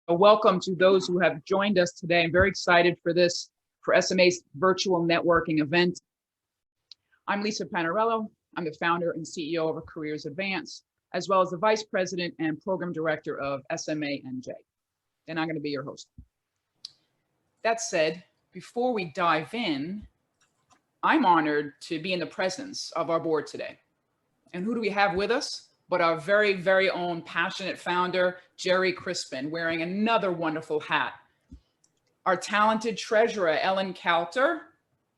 Welcome to those who have joined us today. I'm very excited for SMA's virtual networking event. I'm Lisa Panarello. I'm the founder and CEO of Careers Advance, as well as the Vice President and Program Director of SMA NJ. And I'm going to be your host. That said, before we dive in, I'm honored to be in the presence of our board today. And who do we have with us? But our very, very own passionate founder, Jerry Crispin, wearing another wonderful hat. Our talented treasurer, Ellen Coulter,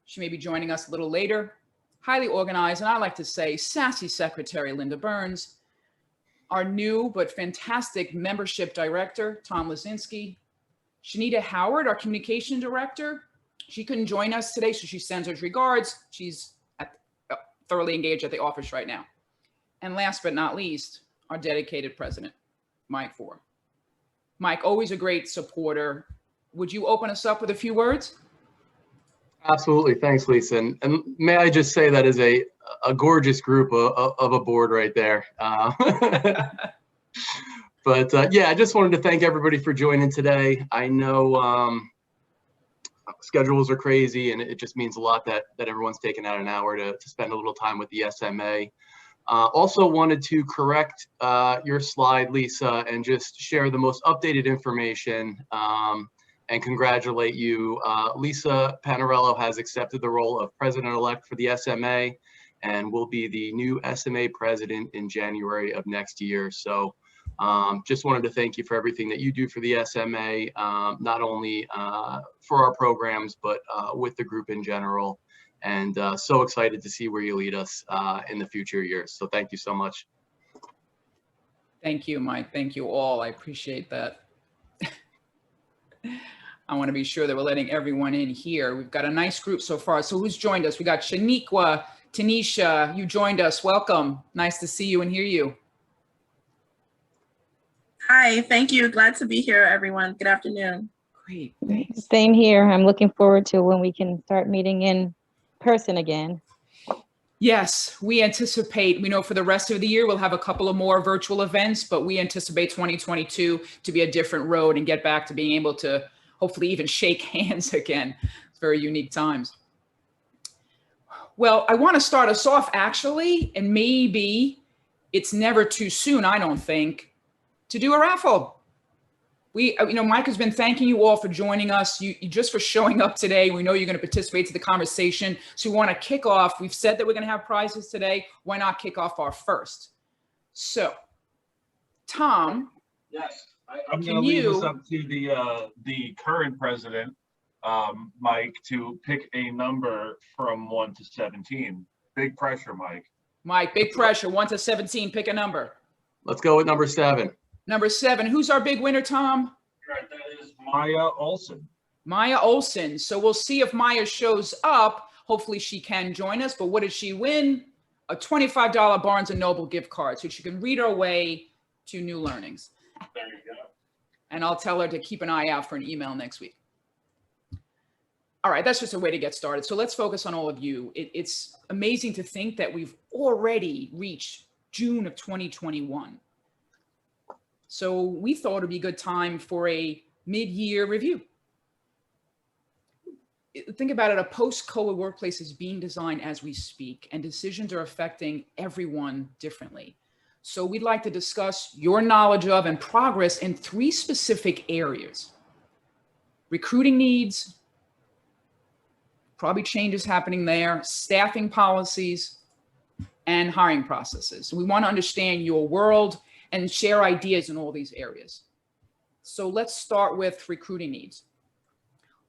she may be joining us a little later. Highly organized, and I like to say sassy secretary, Linda Burns. Our new but fantastic membership director, Tom Lazinski. Shanita Howard, our communication director. She couldn't join us today, so she sends her regards. She's thoroughly engaged at the office right now. And last but not least, our dedicated president, Mike Ford. Mike, always a great supporter. Would you open us up with a few words? Absolutely. Thanks, Lisa. And may I just say that is a gorgeous group of a board right there. But yeah, I just wanted to thank everybody for joining today. I know schedules are crazy, and it just means a lot that everyone's taken out an hour to spend a little time with the SMA. Also wanted to correct your slide, Lisa, and just share the most updated information and congratulate you. Lisa Panarello has accepted the role of president-elect for the SMA and will be the new SMA president in January of next year. So just wanted to thank you for everything that you do for the SMA, not only for our programs, but with the group in general. And so excited to see where you lead us in the future years. So thank you so much. Thank you, Mike. Thank you all. I appreciate that. I want to be sure that we're letting everyone in here. We've got a nice group so far. So who's joined us? We got Shaniqua, Tanisha, you joined us. Welcome. Nice to see you and hear you. Hi, thank you. Glad to be here, everyone. Good afternoon. Great, thanks. Same here. I'm looking forward to when we can start meeting in person again. Yes, we anticipate, we know for the rest of the year, we'll have a couple of more virtual events, but we anticipate 2022 to be a different road and get back to being able to hopefully even shake hands again. It's very unique times. Well, I want to start us off actually, and maybe it's never too soon, I don't think, to do a raffle. Mike has been thanking you all for joining us, you just for showing up today. We know you're going to participate to the conversation. So we want to kick off. We've said that we're going to have prizes today. Why not kick off our first? So, Tom. Yes, I'm going to leave this up to the current president, Mike, to pick a number from 1 to 17. Big pressure, Mike. Mike, big pressure. 1 to 17. Pick a number. Let's go with number 7. Number 7. Who's our big winner, Tom? Right, that is Maya Olson. Maya Olson. So we'll see if Maya shows up. Hopefully she can join us. But what did she win? A $25 Barnes & Noble gift card, so she can read her way to new learnings. There you go. And I'll tell her to keep an eye out for an email next week. All right, that's just a way to get started. So let's focus on all of you. It's amazing to think that we've already reached June of 2021. So we thought it'd be a good time for a mid-year review. Think about it, a post-COVID workplace is being designed as we speak, and decisions are affecting everyone differently. So we'd like to discuss your knowledge of and progress in 3 specific areas: recruiting needs, probably changes happening there, staffing policies, and hiring processes. So we want to understand your world and share ideas in all these areas. So let's start with recruiting needs.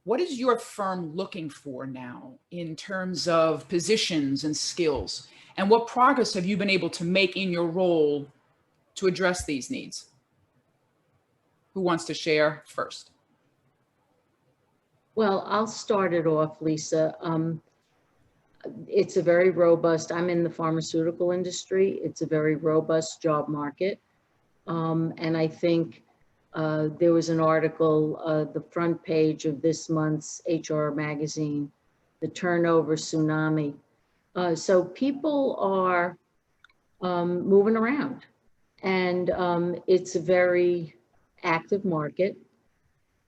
What is your firm looking for now in terms of positions and skills? And what progress have you been able to make in your role to address these needs? Who wants to share first? Well, I'll start it off, Lisa. It's a very robust, I'm in the pharmaceutical industry. It's a very robust job market. And I think there was an article, the front page of this month's HR magazine, the turnover tsunami. So people are moving around, and it's a very active market.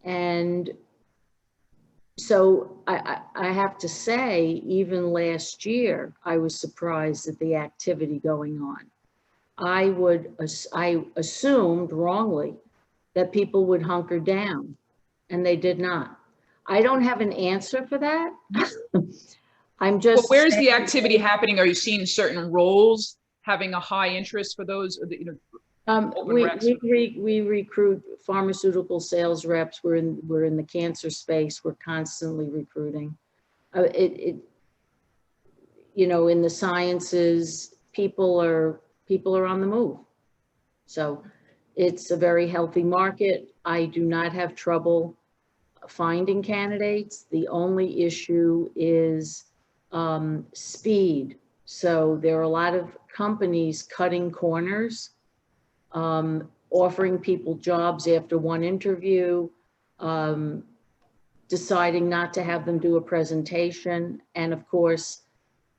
And so I have to say, even last year, I was surprised at the activity going on. I assumed wrongly that people would hunker down, and they did not. I don't have an answer for that. I'm Well, just. where's the saying- activity happening? Are you seeing certain roles having a high interest for those, you know? Open recs. We recruit pharmaceutical sales reps. We're in the cancer space. We're constantly recruiting. You know, in the sciences, people are on the move. So it's a very healthy market. I do not have trouble finding candidates. The only issue is speed. So there are a lot of companies cutting corners, offering people jobs after one interview, deciding not to have them do a presentation. And of course,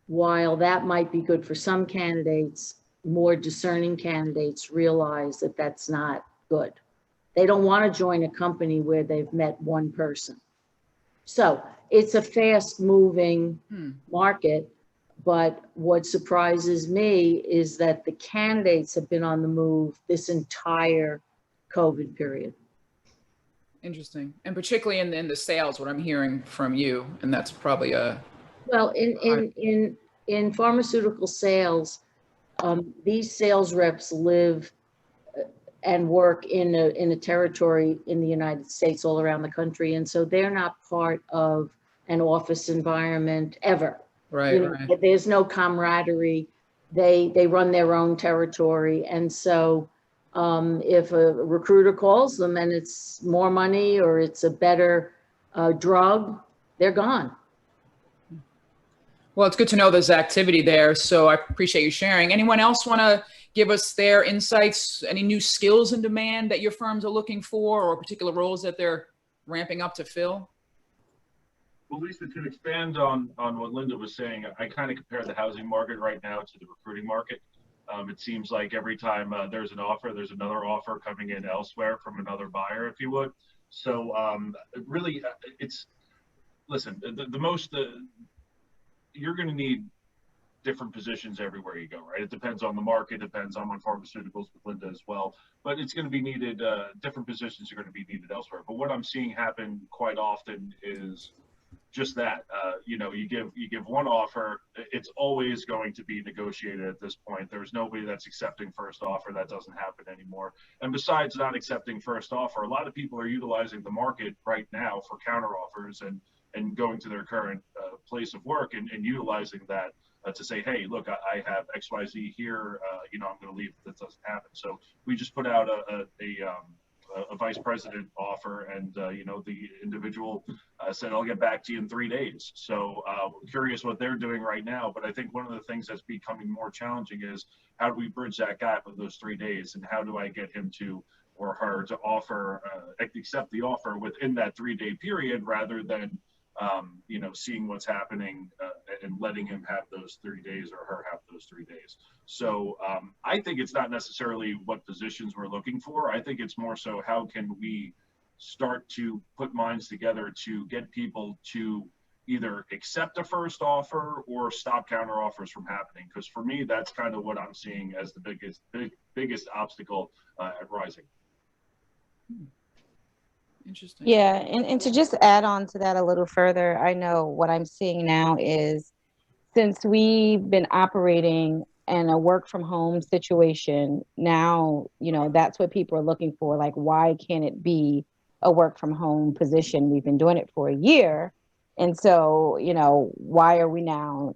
while that might be good for some candidates, more discerning candidates realize that that's not good. They don't want to join a company where they've met one person. So it's a fast moving market. But what surprises me is that the candidates have been on the move this entire COVID period. Interesting. And particularly in the sales, what I'm hearing from you, and that's probably a. Well, in pharmaceutical sales, these sales reps live and work in a territory in the United States, all around the country. And so they're not part of an office environment ever. Right, You know, right. there's no camaraderie. They run their own territory. And so if a recruiter calls them and it's more money or it's a better drug, they're gone. Well, it's good to know there's activity there. So I appreciate you sharing. Anyone else want to give us their insights? Any new skills in demand that your firms are looking for, or particular roles that they're ramping up to fill? Well, Lisa, to expand on what Linda was saying, I kind of compare the housing market right now to the recruiting market. It seems like every time there's an offer, there's another offer coming in elsewhere from another buyer, if you would. So really, listen, you're going to need different positions everywhere you go, right? It depends on the market, depends on pharmaceuticals with Linda as well, but it's going to be needed, different positions are going to be needed elsewhere. But what I'm seeing happen quite often is just that, you know, you give one offer, it's always going to be negotiated at this point. There's nobody that's accepting first offer. That doesn't happen anymore. And besides not accepting first offer, a lot of people are utilizing the market right now for counter offers and going to their current place of work and utilizing that to say, hey, look, I have XYZ here, you know, I'm going to leave if that doesn't happen. So we just put out a vice president offer, and you know, the individual said, I'll get back to you in 3 days. So curious what they're doing right now. But I think one of the things that's becoming more challenging is how do we bridge that gap of those 3 days, and how do I get him to or her to offer, accept the offer within that 3-day period, rather than you know, seeing what's happening and letting him have those 3 days or her have those 3 days. So I think it's not necessarily what positions we're looking for. I think it's more so how can we start to put minds together to get people to either accept a first offer or stop counter offers from happening. Because for me, that's kind of what I'm seeing as the biggest obstacle at Rising. Interesting. Yeah, and to just add on to that a little further, I know what I'm seeing now is, since we've been operating in a work from home situation, now, you know, that's what people are looking for. Like, why can't it be a work from home position? We've been doing it for a year. And so, you know, why are we now?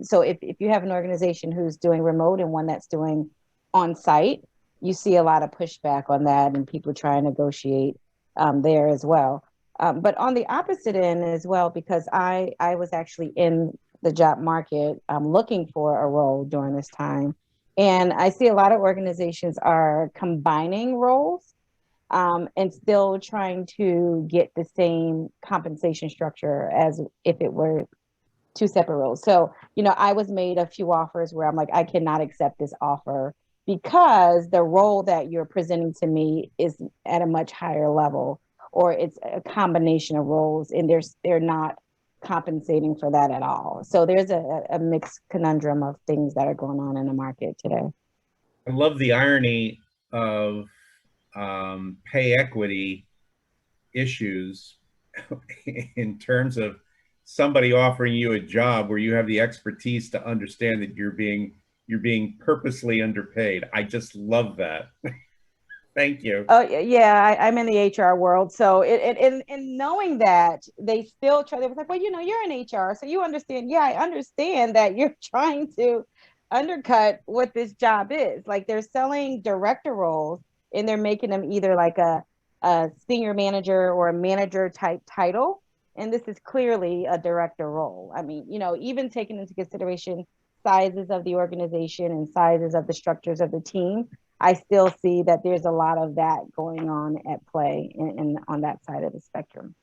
So if you have an organization who's doing remote and one that's doing on site, you see a lot of pushback on that, and people try and negotiate there as well. But on the opposite end as well, because I was actually in the job market looking for a role during this time. And I see a lot of organizations are combining roles and still trying to get the same compensation structure as if it were two separate roles. So, you know, I was made a few offers where I'm like, I cannot accept this offer because the role that you're presenting to me is at a much higher level, or it's a combination of roles, and they're not compensating for that at all. So there's a mixed conundrum of things that are going on in the market today. I love the irony of pay equity issues in terms of somebody offering you a job where you have the expertise to understand that you're being purposely underpaid. I just love that. Thank you. Oh yeah, I'm in the HR world, so in knowing that, they still try. They was like, well, you know, you're in HR, so you understand. Yeah, I understand that you're trying to undercut what this job is. Like, they're selling director roles, and they're making them either like a senior manager or a manager type title, and this is clearly a director role. I mean, you know, even taking into consideration sizes of the organization and sizes of the structures of the team, I still see that there's a lot of that going on at play in on that side of the spectrum.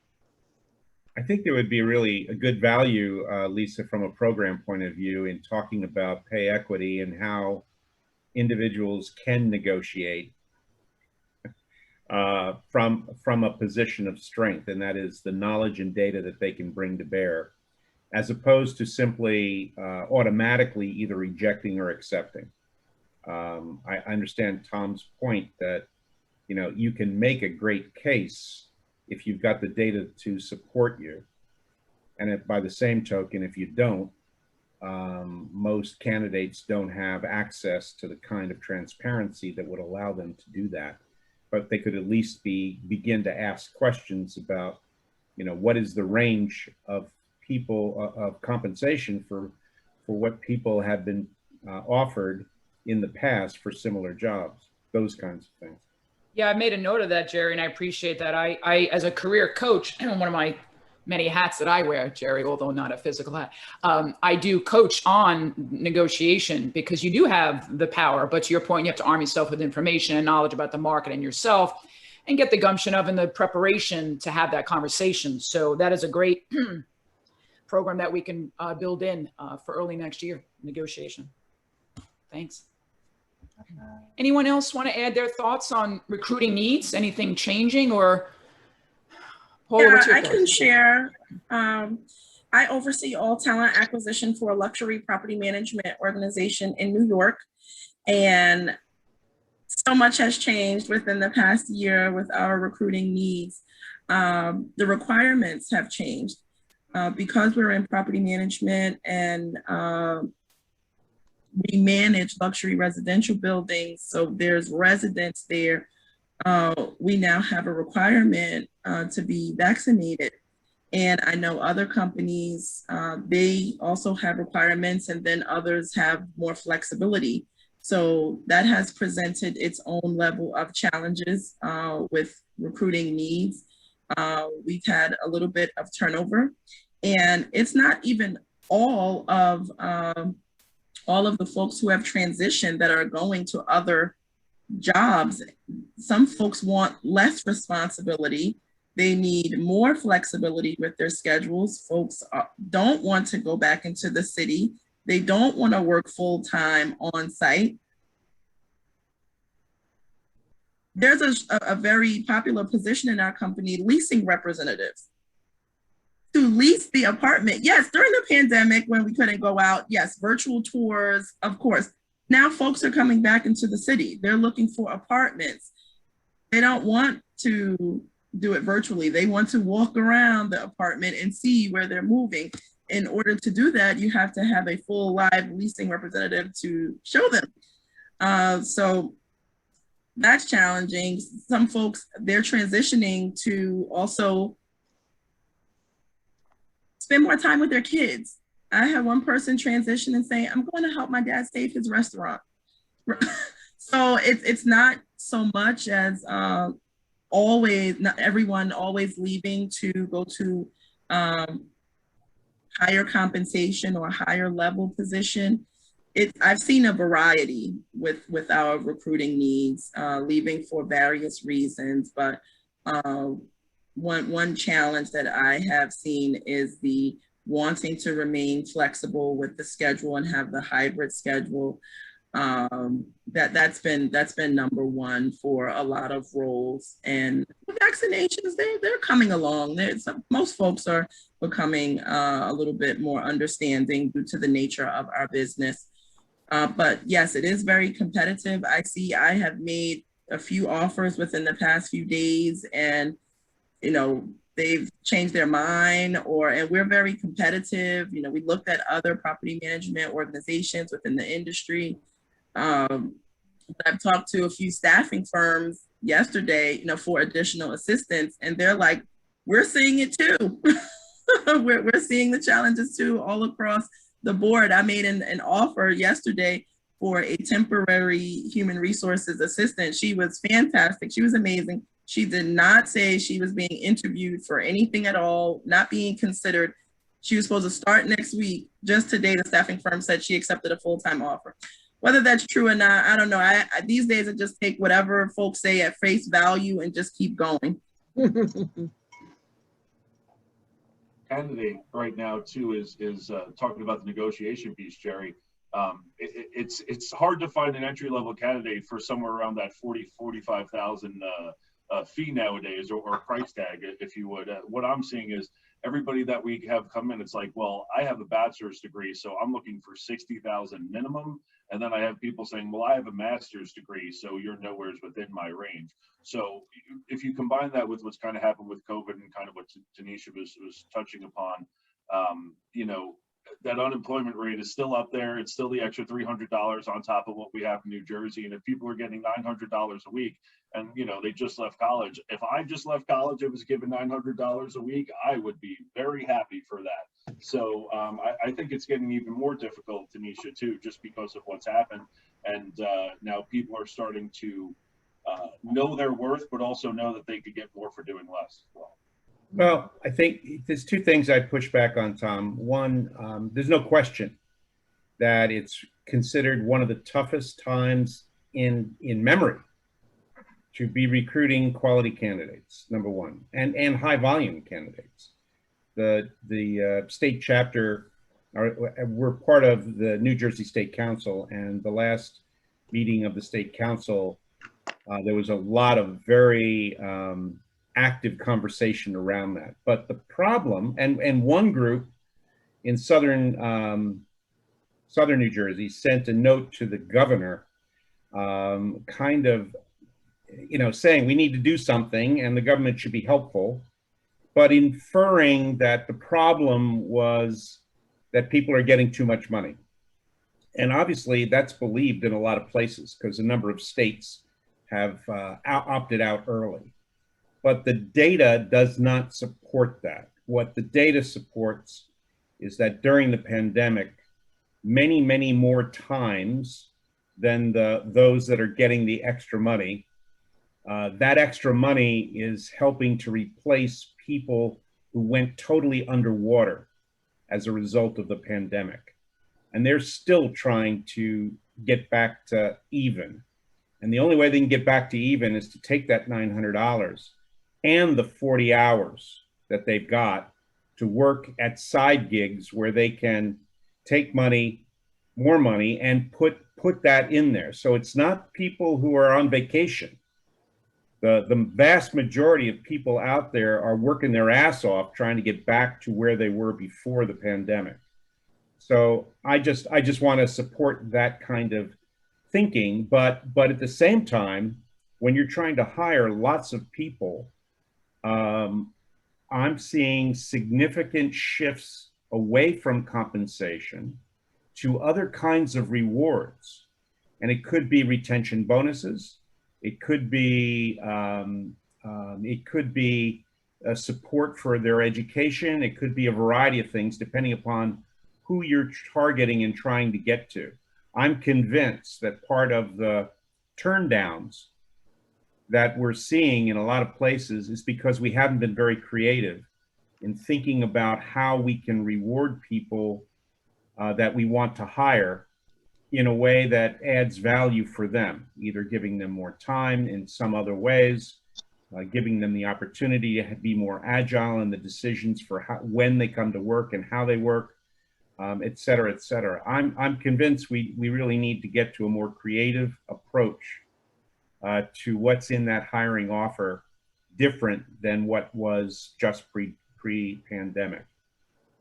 I think there would be really a good value, Lisa, from a program point of view, in talking about pay equity and how individuals can negotiate from a position of strength, and that is the knowledge and data that they can bring to bear, as opposed to simply automatically either rejecting or accepting. I understand Tom's point that, you know, you can make a great case if you've got the data to support you. And if, by the same token, if you don't, most candidates don't have access to the kind of transparency that would allow them to do that. But they could at least begin to ask questions about, you know, what is the range of people of compensation for what people have been offered in the past for similar jobs, those kinds of things. Yeah, I made a note of that, Jerry, and I appreciate that. I as a career coach, one of my many hats that I wear, Jerry, although not a physical hat, I do coach on negotiation, because you do have the power, but to your point, you have to arm yourself with information and knowledge about the market and yourself, and get the gumption of and the preparation to have that conversation. So that is a great program that we can build in for early next year, negotiation. Thanks. Anyone else want to add their thoughts on recruiting needs? Anything changing, or Paula, Yeah, what's your I thoughts? can share. I oversee all talent acquisition for a luxury property management organization in New York. And so much has changed within the past year with our recruiting needs. The requirements have changed because we're in property management, and we manage luxury residential buildings. So there's residents there. We now have a requirement to be vaccinated. And I know other companies, they also have requirements, and then others have more flexibility. So that has presented its own level of challenges with recruiting needs. We've had a little bit of turnover, and it's not even all of the folks who have transitioned that are going to other jobs. Some folks want less responsibility. They need more flexibility with their schedules. Folks don't want to go back into the city. They don't want to work full-time on site. There's a very popular position in our company, leasing representatives, to lease the apartment. Yes, during the pandemic when we couldn't go out, yes, virtual tours, of course. Now folks are coming back into the city. They're looking for apartments. They don't want to do it virtually. They want to walk around the apartment and see where they're moving. In order to do that, you have to have a full live leasing representative to show them. So that's challenging. Some folks, they're transitioning to also spend more time with their kids. I had one person transition and say, I'm going to help my dad save his restaurant. So it's not so much as always, not everyone always leaving to go to higher compensation or higher level position. I've seen a variety with our recruiting needs, leaving for various reasons, but one challenge that I have seen is the wanting to remain flexible with the schedule and have the hybrid schedule. That's been number one for a lot of roles. And vaccinations, they're coming along. Most folks are becoming a little bit more understanding due to the nature of our business. But yes, it is very competitive. I have made a few offers within the past few days, and they've changed their mind, and we're very competitive. We looked at other property management organizations within the industry. I've talked to a few staffing firms yesterday, for additional assistance, and they're like, we're seeing it too. we're seeing the challenges too all across the board. I made an offer yesterday for a temporary human resources assistant. She was fantastic. She was amazing. She did not say she was being interviewed for anything at all, not being considered. She was supposed to start next week. Just today, the staffing firm said she accepted a full-time offer. Whether that's true or not, I don't know. I these days, I just take whatever folks say at face value and just keep going. Candidate right now too is talking about the negotiation piece, Jerry. It's hard to find an entry level candidate for somewhere around that 45,000 fee nowadays, or price tag, if you would. What I'm seeing is everybody that we have come in, it's like, well, I have a bachelor's degree, so I'm looking for 60,000 minimum. And then I have people saying, well, I have a master's degree, so you're nowhere within my range. So if you combine that with what's kind of happened with COVID and kind of what Tanisha was touching upon, that unemployment rate is still up there. It's still the extra $300 on top of what we have in New Jersey. And if people are getting $900 a week and, they just left college, if I just left college, it was given $900 a week, I would be very happy for that. So I think it's getting even more difficult, Tanisha, too, just because of what's happened. And now people are starting to know their worth, but also know that they could get more for doing less as well. Well, I think there's two things I'd push back on, Tom. One, there's no question that it's considered one of the toughest times in memory to be recruiting quality candidates, number one, and high volume candidates. The state chapter, we're part of the New Jersey State Council, and the last meeting of the State Council, there was a lot of very active conversation around that. But the problem, and one group in southern New Jersey sent a note to the governor, kind of, saying we need to do something and the government should be helpful, but inferring that the problem was that people are getting too much money. And obviously that's believed in a lot of places because a number of states have opted out early. But the data does not support that. What the data supports is that during the pandemic, many, many more times than those that are getting the extra money, that extra money is helping to replace people who went totally underwater as a result of the pandemic. And they're still trying to get back to even. And the only way they can get back to even is to take that $900 and the 40 hours that they've got to work at side gigs where they can take money, more money, and put that in there. So it's not people who are on vacation. The vast majority of people out there are working their ass off trying to get back to where they were before the pandemic. So I just want to support that kind of thinking, but at the same time, when you're trying to hire lots of people, I'm seeing significant shifts away from compensation to other kinds of rewards. And it could be retention bonuses. It could be support for their education. It could be a variety of things depending upon who you're targeting and trying to get to. I'm convinced that part of the turndowns that we're seeing in a lot of places is because we haven't been very creative in thinking about how we can reward people that we want to hire in a way that adds value for them, either giving them more time in some other ways, giving them the opportunity to be more agile in the decisions for when they come to work and how they work. et cetera, et cetera. I'm convinced we really need to get to a more creative approach to what's in that hiring offer, different than what was just pre-pandemic.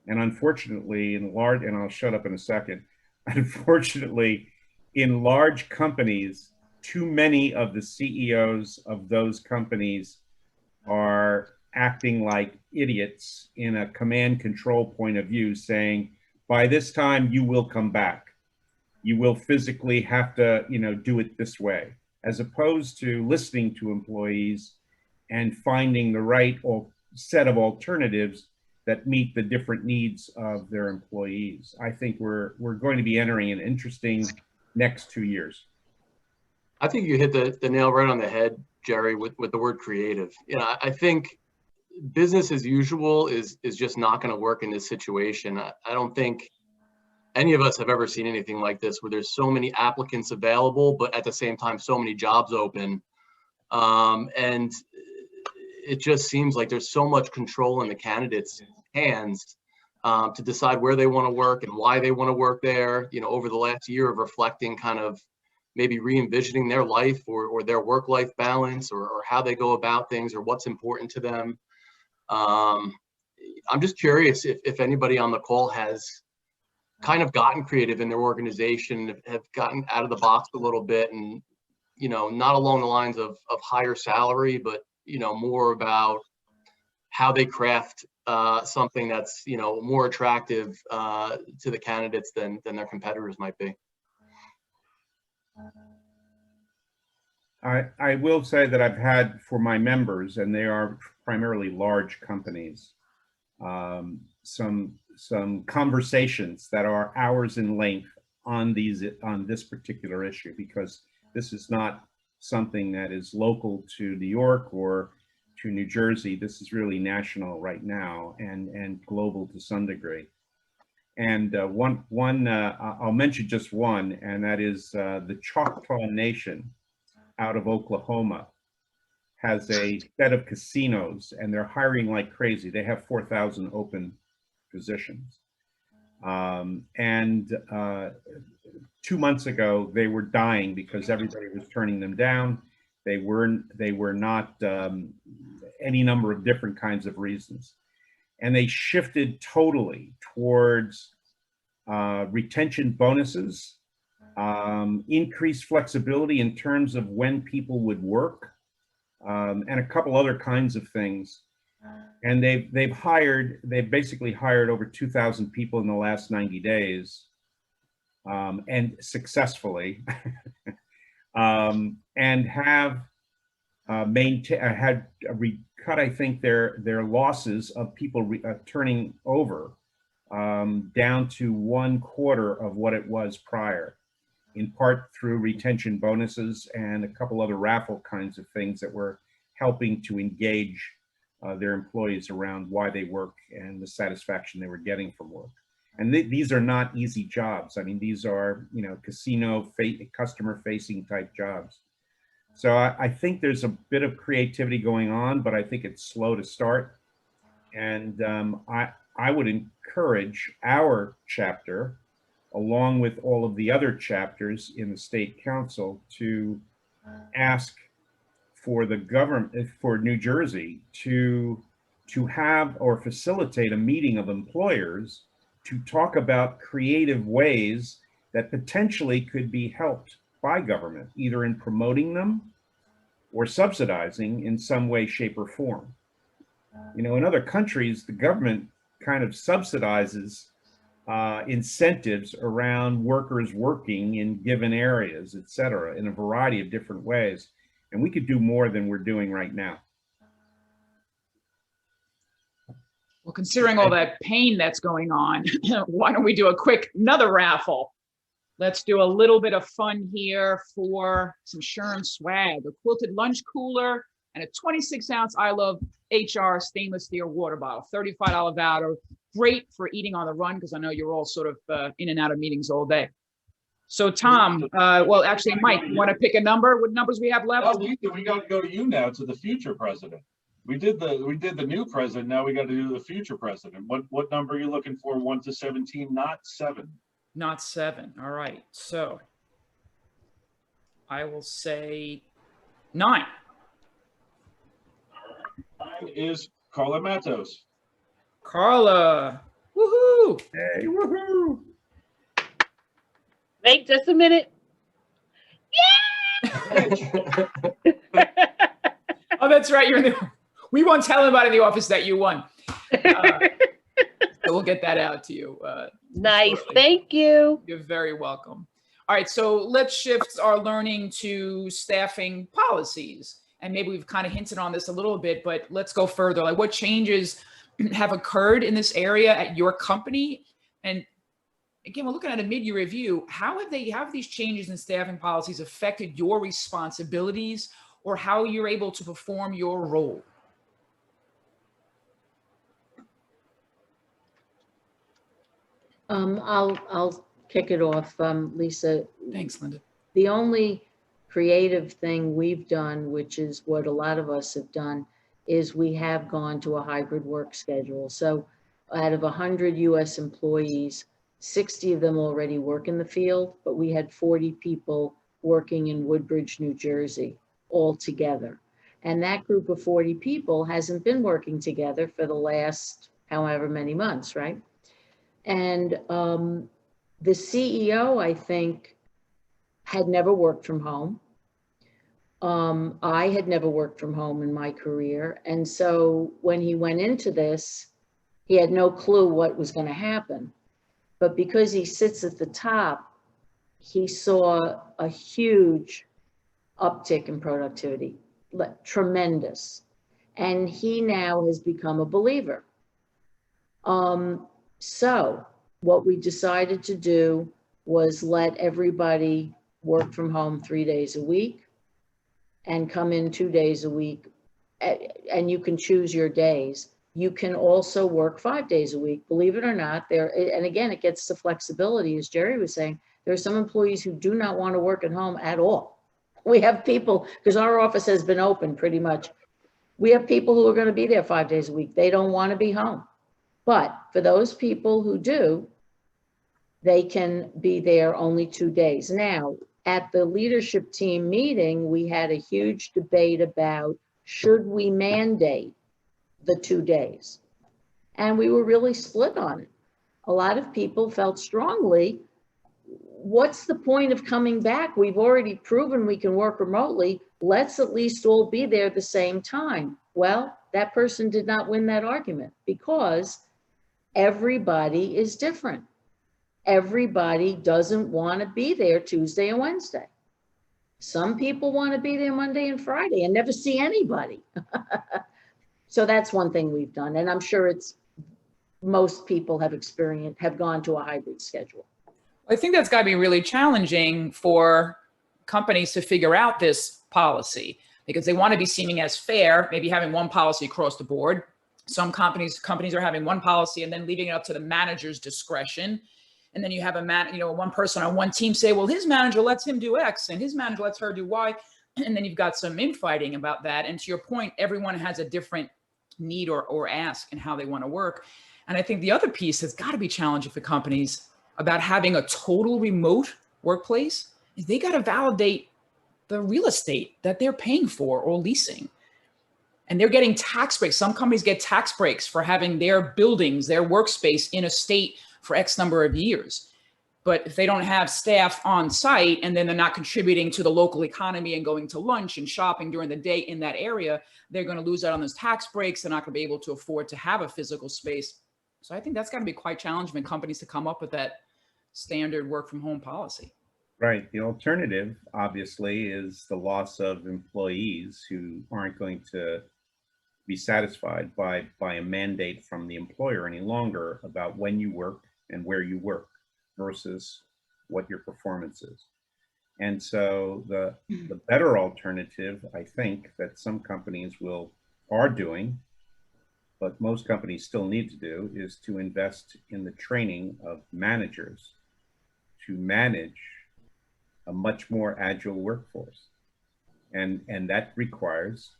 And unfortunately, and I'll shut up in a second, unfortunately, in large companies, too many of the CEOs of those companies are acting like idiots in a command control point of view, saying, by this time you will come back. You will physically have to, do it this way, as opposed to listening to employees and finding the right set of alternatives that meet the different needs of their employees. I think we're going to be entering an interesting next 2 years. I think you hit the nail right on the head, Jerry, with the word creative. I think business as usual is just not going to work in this situation. I don't think any of us have ever seen anything like this, where there's so many applicants available, but at the same time, so many jobs open. And it just seems like there's so much control in the candidates' hands to decide where they want to work and why they want to work there. Over the last year of reflecting, kind of maybe re-envisioning their life or their work-life balance or how they go about things or what's important to them. I'm just curious if anybody on the call has kind of gotten creative in their organization, have gotten out of the box a little bit, and not along the lines of higher salary, but more about how they craft something that's more attractive to the candidates than their competitors might be. I will say that I've had, for my members, and they are primarily large companies, some conversations that are hours in length on this particular issue, because this is not something that is local to New York or to New Jersey. This is really national right now and global to some degree. And I'll mention just one, and that is the Choctaw Nation out of Oklahoma has a set of casinos, and they're hiring like crazy. They have 4,000 open positions. 2 months ago, they were dying because everybody was turning them down. They were not any number of different kinds of reasons. And they shifted totally towards retention bonuses, increased flexibility in terms of when people would work, and a couple other kinds of things. And they've basically hired over 2,000 people in the last 90 days, and successfully, and have cut, I think, their losses of people turning over down to 1/4 of what it was prior, in part through retention bonuses and a couple other raffle kinds of things that were helping to engage their employees around why they work and the satisfaction they were getting from work. And these are not easy jobs. I mean, these are, casino customer-facing type jobs. So I think there's a bit of creativity going on, but I think it's slow to start. And I would encourage our chapter, along with all of the other chapters in the state council, to ask for the government, for New Jersey, to have or facilitate a meeting of employers to talk about creative ways that potentially could be helped by government, either in promoting them or subsidizing in some way, shape, or form. In other countries, the government kind of subsidizes incentives around workers working in given areas, et cetera, in a variety of different ways. And we could do more than we're doing right now. Well, considering all that pain that's going on, why don't we do another raffle? Let's do a little bit of fun here for some SHRM swag, a quilted lunch cooler and a 26-ounce I Love HR stainless steel water bottle, $35 voucher. Great for eating on the run, because I know you're all sort of in and out of meetings all day. So Tom, well, actually, Mike, you want to pick a number? What numbers we have left? Oh, we got to go to you now, to the future president. We did the new president. Now we got to do the future president. What number are you looking for? 1 to 17, not 7. Not 7. All right. So I will say 9. 9 is Carla Matos. Carla. Woohoo! Hey, woohoo! Wait just a minute. Oh, that's right. You're in the. We won't tell anybody in the office that you won. So we'll get that out to you. Nice. Shortly. Thank you. You're very welcome. All right, so let's shift our learning to staffing policies. And maybe we've kind of hinted on this a little bit, but let's go further. Like, what changes have occurred in this area at your company? And again, we're looking at a mid-year review. How have these changes in staffing policies affected your responsibilities or how you're able to perform your role? I'll kick it off, Lisa. Thanks, Linda. The only creative thing we've done, which is what a lot of us have done, is we have gone to a hybrid work schedule. So out of 100 US employees, 60 of them already work in the field, but we had 40 people working in Woodbridge, New Jersey, all together. And that group of 40 people hasn't been working together for the last however many months, right? And the CEO, I think, had never worked from home. I had never worked from home in my career. And so when he went into this, he had no clue what was going to happen. But because he sits at the top, he saw a huge uptick in productivity, tremendous. And he now has become a believer. So what we decided to do was let everybody work from home 3 days a week and come in 2 days a week. And you can choose your days. You can also work 5 days a week, believe it or not. And again, it gets to flexibility, as Jerry was saying. There are some employees who do not want to work at home at all. We have people, because our office has been open pretty much. We have people who are going to be there 5 days a week. They don't want to be home. But for those people who do, they can be there only 2 days. Now, at the leadership team meeting, we had a huge debate about should we mandate the 2 days? And we were really split on it. A lot of people felt strongly, what's the point of coming back? We've already proven we can work remotely. Let's at least all be there at the same time. Well, that person did not win that argument because everybody is different. Everybody doesn't want to be there Tuesday and Wednesday. Some people want to be there Monday and Friday and never see anybody. So that's one thing we've done. And I'm sure it's most people have gone to a hybrid schedule. I think that's got to be really challenging for companies to figure out this policy because they want to be seeming as fair, maybe having one policy across the board. Some companies are having one policy and then leaving it up to the manager's discretion. And then you have one person on one team say, well, his manager lets him do X and his manager lets her do Y. And then you've got some infighting about that. And to your point, everyone has a different need or ask and how they want to work. And I think the other piece has got to be challenging for companies about having a total remote workplace is they got to validate the real estate that they're paying for or leasing. And they're getting tax breaks. Some companies get tax breaks for having their buildings, their workspace in a state for X number of years. But if they don't have staff on site and then they're not contributing to the local economy and going to lunch and shopping during the day in that area, they're going to lose out on those tax breaks. They're not going to be able to afford to have a physical space. So I think that's got to be quite challenging for companies to come up with that standard work from home policy. Right. The alternative, obviously, is the loss of employees who aren't going to be satisfied by a mandate from the employer any longer about when you work and where you work versus what your performance is. And so the better alternative, I think, that some companies are doing, but most companies still need to do, is to invest in the training of managers to manage a much more agile workforce. And that requires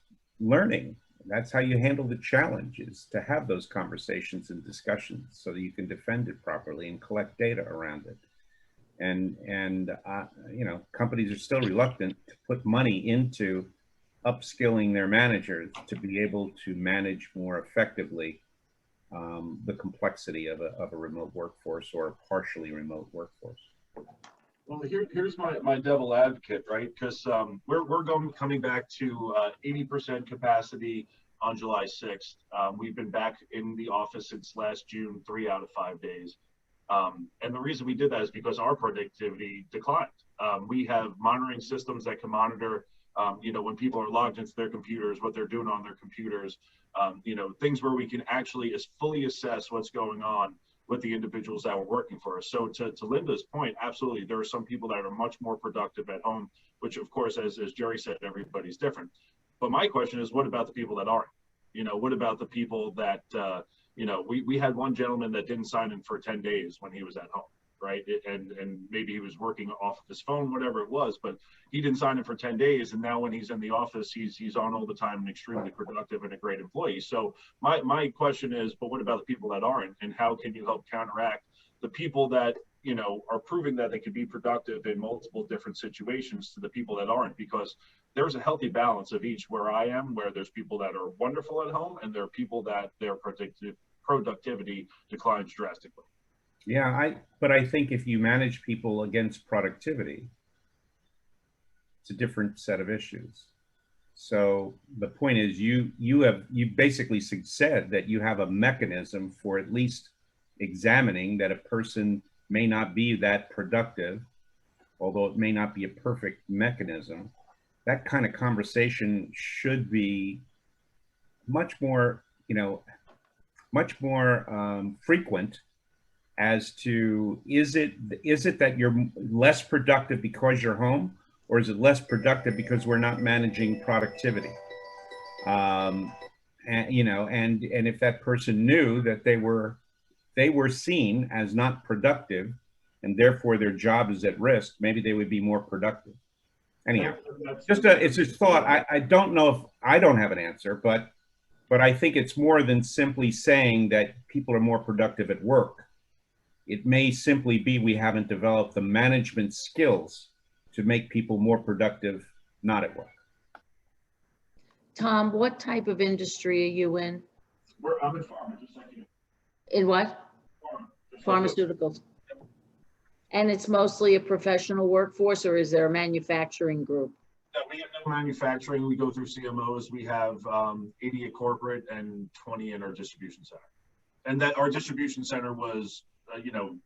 learning That's how you handle the challenges, to have those conversations and discussions so that you can defend it properly and collect data around it. And you know, companies are still reluctant to put money into upskilling their managers to be able to manage more effectively the complexity of a remote workforce or a partially remote workforce. Well, here's my devil advocate, right? Because we're coming back to 80% capacity on July 6th. We've been back in the office since last June, 3 out of 5 days. And the reason we did that is because our productivity declined. We have monitoring systems that can monitor, you know, when people are logged into their computers, what they're doing on their computers, you know, things where we can actually fully assess what's going on with the individuals that were working for us. So to Linda's point, absolutely, there are some people that are much more productive at home, which of course, as Jerry said, everybody's different. But my question is, what about the people that aren't? You know, what about the people that, you know, we had one gentleman that didn't sign in for 10 days when he was at home, right? And maybe he was working off of his phone, whatever it was, but he didn't sign in for 10 days. And now when he's in the office, he's on all the time and extremely productive and a great employee. So my question is, but what about the people that aren't? And how can you help counteract the people that, you know, are proving that they can be productive in multiple different situations to the people that aren't? Because there's a healthy balance of each, where I am, where there's people that are wonderful at home and there are people that their productivity declines drastically. Yeah, but I think if you manage people against productivity, it's a different set of issues. So the point is, you basically said that you have a mechanism for at least examining that a person may not be that productive, although it may not be a perfect mechanism. That kind of conversation should be much more, you know, much more frequent, as to, is it that you're less productive because you're home, or is it less productive because we're not managing productivity? And you know, and if that person knew that they were seen as not productive, and therefore their job is at risk, maybe they would be more productive. Anyhow, it's just thought. I don't know if I don't have an answer, but I think it's more than simply saying that people are more productive at work. It may simply be we haven't developed the management skills to make people more productive not at work. Tom, what type of industry are you in? I'm in pharma, just like you. In what? Pharma. Pharmaceuticals. And it's mostly a professional workforce, or is there a manufacturing group? No, we have no manufacturing. We go through CMOs. We have 80 at corporate and 20 in our distribution center. And that our distribution center was, you know,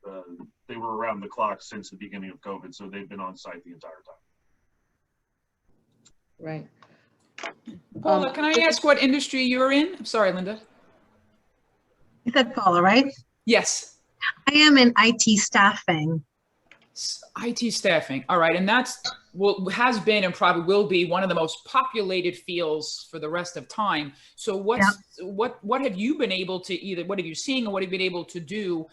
they were around the clock since the beginning of COVID, so they've been on site the entire time. Right. Paula, can I ask what industry you're in? I'm sorry, Linda. You said Paula, right? Yes. I am in IT staffing. IT staffing. All right. And that's has been and probably will be one of the most populated fields for the rest of time. So what have you been able to what have you seen, or what have you been able to do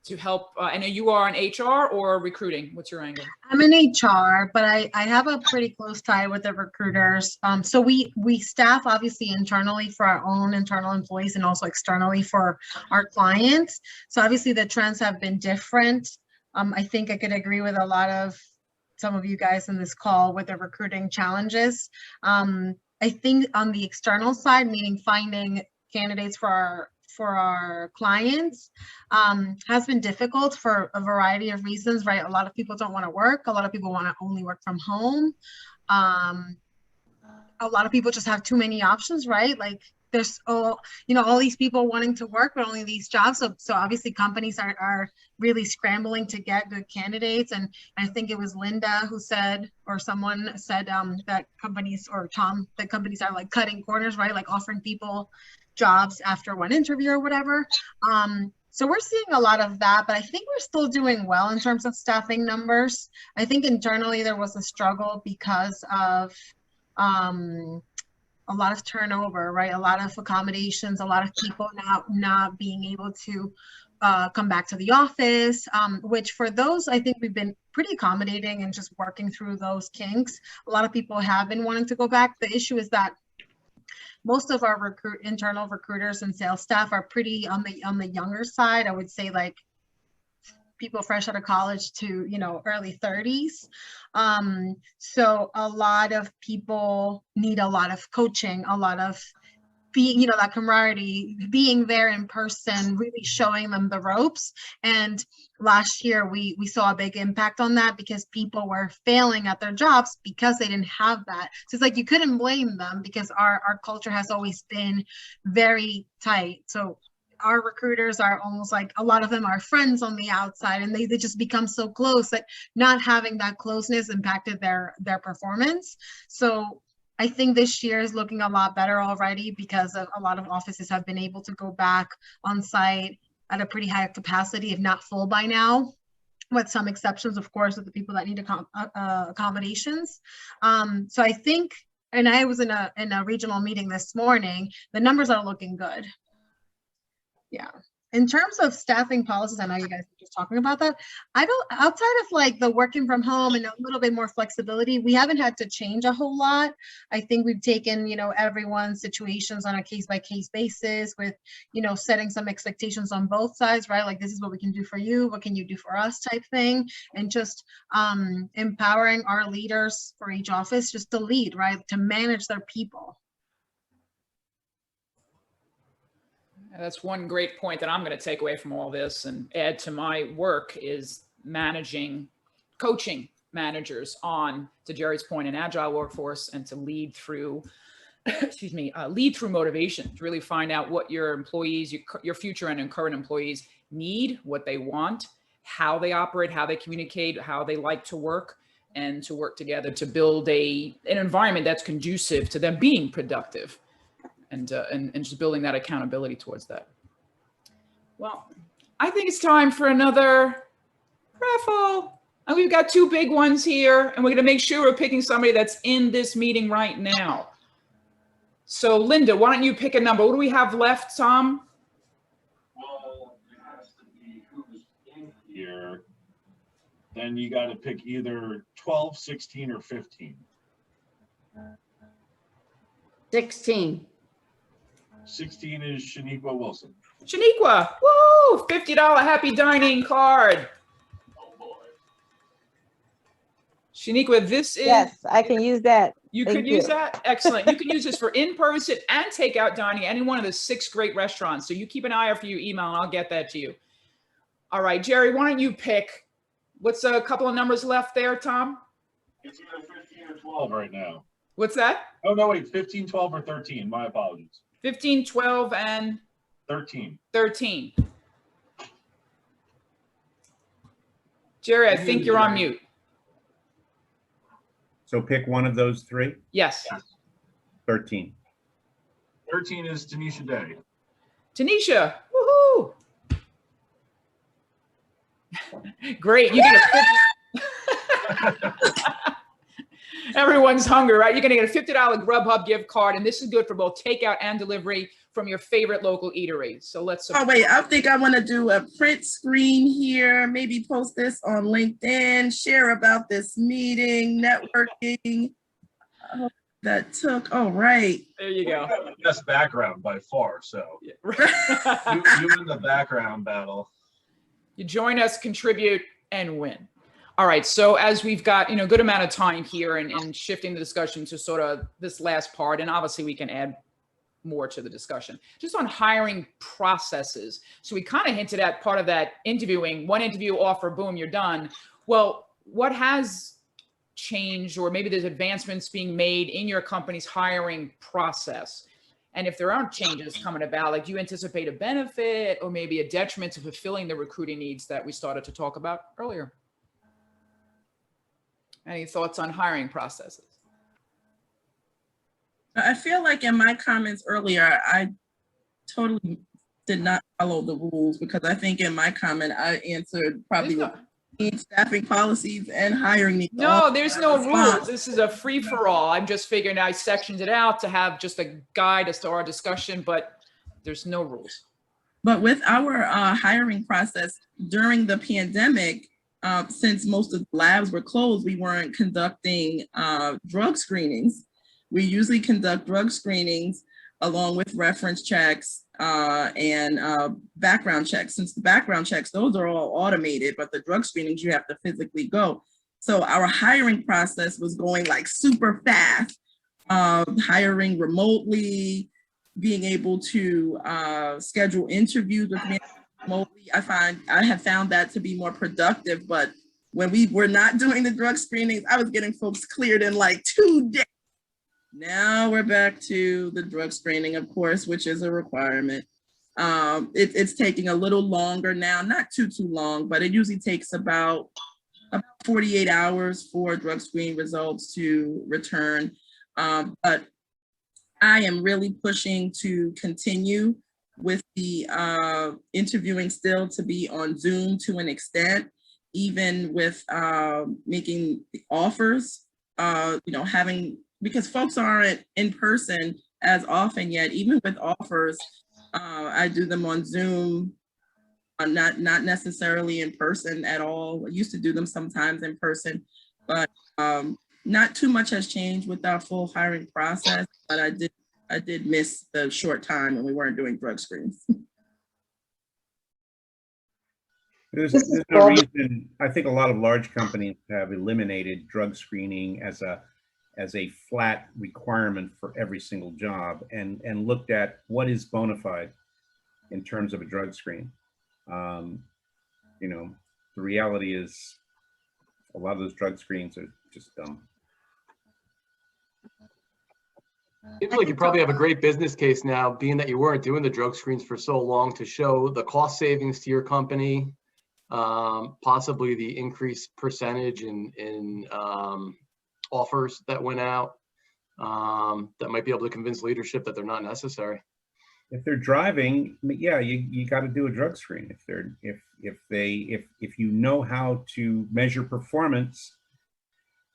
to help? I know you are in HR or recruiting. What's your angle? I'm in HR, but I have a pretty close tie with the recruiters. So we staff obviously internally for our own internal employees and also externally for our clients. So obviously the trends have been different. I think I could agree with a lot of some of you guys in this call with the recruiting challenges. I think on the external side, meaning finding candidates for our clients, has been difficult for a variety of reasons, right? A lot of people don't want to work. A lot of people want to only work from home. A lot of people just have too many options, right? Like there's all these people wanting to work, but only these jobs. So obviously companies are really scrambling to get good candidates. And I think it was Linda who said, or someone said that companies, or Tom, that companies are like cutting corners, right? Like offering people jobs after one interview or whatever. So we're seeing a lot of that, but I think we're still doing well in terms of staffing numbers. I think internally there was a struggle because of a lot of turnover, right? A lot of accommodations, a lot of people not being able to come back to the office, which for those, I think we've been pretty accommodating and just working through those kinks. A lot of people have been wanting to go back. The issue is that most of our internal recruiters and sales staff are pretty on the younger side. I would say like people fresh out of college to, early 30s. So a lot of people need a lot of coaching, a lot of being, that camaraderie, being there in person, really showing them the ropes. And last year we saw a big impact on that because people were failing at their jobs because they didn't have that. So it's like you couldn't blame them because our culture has always been very tight. So our recruiters are almost like, a lot of them are friends on the outside, and they just become so close that not having that closeness impacted their performance. So I think this year is looking a lot better already because of a lot of offices have been able to go back on site at a pretty high capacity, if not full by now, with some exceptions, of course, of the people that need accommodations. So I think, and I was in a regional meeting this morning, the numbers are looking good. Yeah. In terms of staffing policies, I know you guys were just talking about that. Outside of like the working from home and a little bit more flexibility, we haven't had to change a whole lot. I think we've taken, everyone's situations on a case by case basis with, setting some expectations on both sides, right? Like, this is what we can do for you. What can you do for us type thing? And just empowering our leaders for each office just to lead, right? To manage their people. That's one great point that I'm going to take away from all this and add to my work is coaching managers on, to Jerry's point, an agile workforce and to lead through, lead through motivation, to really find out what your employees, your future and current employees need, what they want, how they operate, how they communicate, how they like to work, and to work together to build an environment that's conducive to them being productive. And just building that accountability towards that. Well, I think it's time for another raffle. And we've got two big ones here, and we're gonna make sure we're picking somebody that's in this meeting right now. So Linda, why don't you pick a number? What do we have left, Tom? Well, it has to be who's in here. Then you got to pick either 12, 16, or 15. 16. 16 is Shaniqua Wilson. Shaniqua, woo! $50 happy dining card. Oh boy. Shaniqua, this is. Yes, I can use that. You Thank could use you. that? Excellent. You can use this for in-person and takeout dining at any one of the 6 great restaurants. So you keep an eye out for your email and I'll get that to you. All right, Jerry, why don't you pick? What's a couple of numbers left there, Tom? It's either 15 or 12 right now. What's that? Oh, no, wait, 15, 12, or 13. My apologies. 15, 12, and 13. 13. Jerry, I think you're on mute. So pick one of those three. Yes. 13. 13 is Tanisha Day. Tanisha, woohoo! Great, you get a everyone's hungry, right? You're gonna get a $50 Grubhub gift card, and this is good for both takeout and delivery from your favorite local eatery. So let's. Oh wait, I think I want to do a print screen here. Maybe post this on LinkedIn. Share about this meeting, networking. That took. Oh right. There you go. You have the best background by far. So Yeah. you in the background battle. You join us, contribute, and win. All right, so as we've got, a good amount of time here and shifting the discussion to sort of this last part, and obviously we can add more to the discussion, just on hiring processes. So we kind of hinted at part of that interviewing, one interview offer, boom, you're done. Well, what has changed, or maybe there's advancements being made in your company's hiring process? And if there aren't changes coming about, like, do you anticipate a benefit or maybe a detriment to fulfilling the recruiting needs that we started to talk about earlier? Any thoughts on hiring processes? I feel like in my comments earlier, I totally did not follow the rules, because I think in my comment, I answered probably staffing policies and hiring needs. No, there's no rules. This is a free for all. I'm just figuring I sectioned it out to have just a guide as to our discussion, but there's no rules. But with our hiring process during the pandemic, since most of the labs were closed, we weren't conducting drug screenings. We usually conduct drug screenings along with reference checks and background checks. Since the background checks, those are all automated, but the drug screenings, you have to physically go. So our hiring process was going like super fast, hiring remotely, being able to schedule interviews with me remotely. I have found that to be more productive, but when we were not doing the drug screenings, I was getting folks cleared in like 2 days. Now we're back to the drug screening, of course, which is a requirement. It's taking a little longer now, not too long, but it usually takes about 48 hours for drug screen results to return. But I am really pushing to continue with the interviewing still to be on Zoom to an extent, even with making the offers, because folks aren't in person as often yet. Even with offers, I do them on Zoom, not necessarily in person at all. I used to do them sometimes in person, but not too much has changed with our full hiring process, but I did miss the short time when we weren't doing drug screens. There's no reason, I think a lot of large companies have eliminated drug screening as a flat requirement for every single job and looked at what is bona fide in terms of a drug screen. The reality is a lot of those drug screens are just dumb. Seems like you probably have a great business case now, being that you weren't doing the drug screens for so long, to show the cost savings to your company, possibly the increased percentage in offers that went out, that might be able to convince leadership that they're not necessary. If they're driving, yeah, you got to do a drug screen. If you know how to measure performance,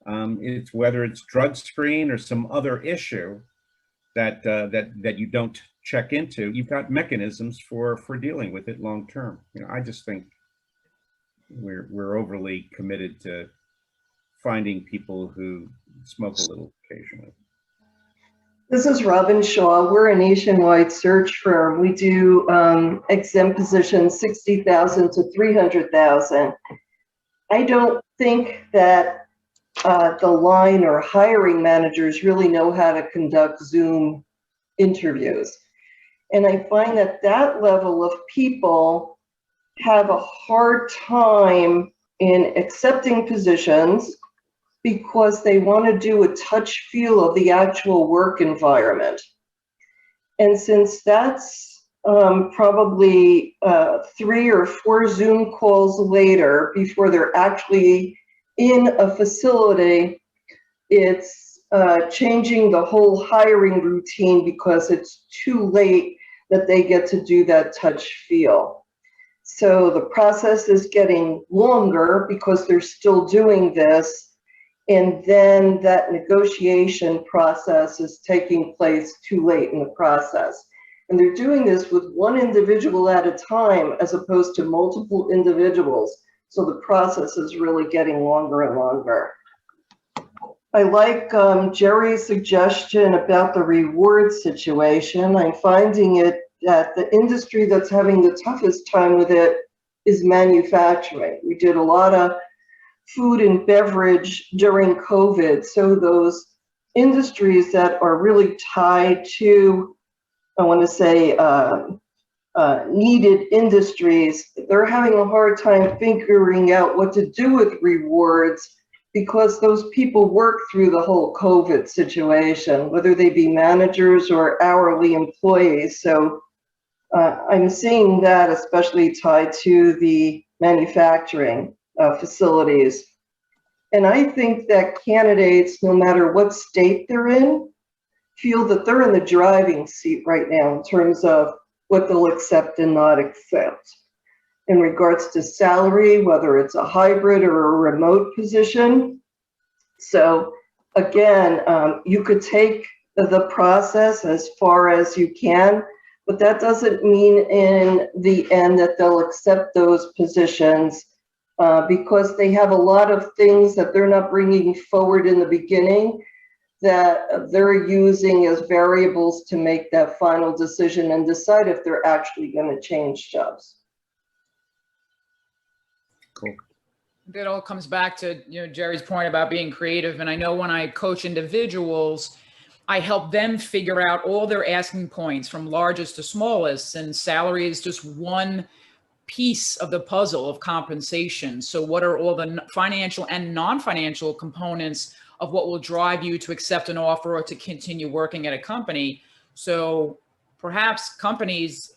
it's whether it's drug screen or some other issue that you don't check into. You've got mechanisms for dealing with it long term. I just think we're overly committed to finding people who smoke a little occasionally. This is Robin Shaw. We're a nationwide search firm. We do exempt positions 60,000 to 300,000. I don't think that the line or hiring managers really know how to conduct Zoom interviews. And I find that that level of people have a hard time in accepting positions because they want to do a touch feel of the actual work environment. And since that's probably 3 or 4 Zoom calls later before they're actually in a facility, it's changing the whole hiring routine because it's too late that they get to do that touch feel. So the process is getting longer because they're still doing this. And then that negotiation process is taking place too late in the process. And they're doing this with one individual at a time as opposed to multiple individuals. So the process is really getting longer and longer. I like Jerry's suggestion about the reward situation. I'm finding it that the industry that's having the toughest time with it is manufacturing. We did a lot of food and beverage during COVID. So those industries that are really tied to, I want to say, needed industries, they're having a hard time figuring out what to do with rewards because those people work through the whole COVID situation, whether they be managers or hourly employees. So I'm seeing that especially tied to the manufacturing facilities. And I think that candidates, no matter what state they're in, feel that they're in the driving seat right now in terms of what they'll accept and not accept. In regards to salary, whether it's a hybrid or a remote position. So again, you could take the process as far as you can, but that doesn't mean in the end that they'll accept those positions because they have a lot of things that they're not bringing forward in the beginning that they're using as variables to make that final decision and decide if they're actually going to change jobs. Cool. That all comes back to, Jerry's point about being creative. And I know when I coach individuals, I help them figure out all their asking points from largest to smallest, and salary is just one piece of the puzzle of compensation. So what are all the financial and non-financial components of what will drive you to accept an offer or to continue working at a company? So perhaps companies,